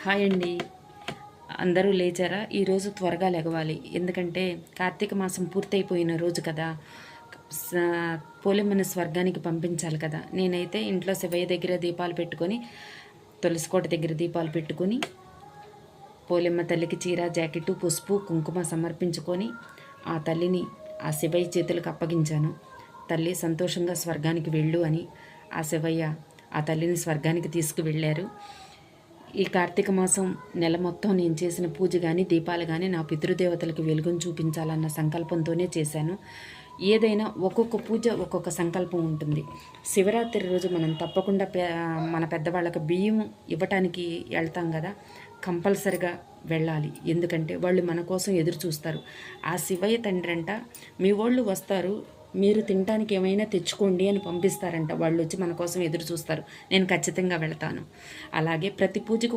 Hi అండి. అందరూ లేచారా? ఈరోజు త్వరగా లెగవాలి. ఎందుకంటే కార్తీక మాసం పూర్తయిపోయిన రోజు కదా. పోలేమ్మని స్వర్గానికి పంపించాలి కదా. నేనైతే ఇంట్లో శివయ్య దగ్గర దీపాలు పెట్టుకొని, తులసికోట దగ్గర దీపాలు పెట్టుకొని, పోలేమ్మ తల్లికి చీర జాకెట్టు పసుపు కుంకుమ సమర్పించుకొని ఆ తల్లిని ఆ శివయ్య చేతులకు అప్పగించాను. తల్లి సంతోషంగా స్వర్గానికి వెళ్ళు అని ఆ శివయ్య ఆ తల్లిని స్వర్గానికి తీసుకువెళ్ళారు. ఈ కార్తీక మాసం నెల మొత్తం నేను చేసిన పూజ కానీ దీపాలు కానీ నా పితృదేవతలకు వెలుగును చూపించాలన్న సంకల్పంతోనే చేశాను. ఏదైనా ఒక్కొక్క పూజ ఒక్కొక్క సంకల్పం ఉంటుంది. శివరాత్రి రోజు మనం తప్పకుండా మన పెద్దవాళ్ళకి బియ్యం ఇవ్వటానికి వెళ్తాం కదా, కంపల్సరిగా వెళ్ళాలి. ఎందుకంటే వాళ్ళు మన కోసం ఎదురు చూస్తారు. ఆ శివయ్య తండ్రి అంట, మీ వాళ్ళు వస్తారు, మీరు తినడానికి ఏమైనా తెచ్చుకోండి అని పంపిస్తారంట. వాళ్ళు వచ్చి మన కోసం ఎదురు చూస్తారు. నేను ఖచ్చితంగా వెళతాను. అలాగే ప్రతి పూజకు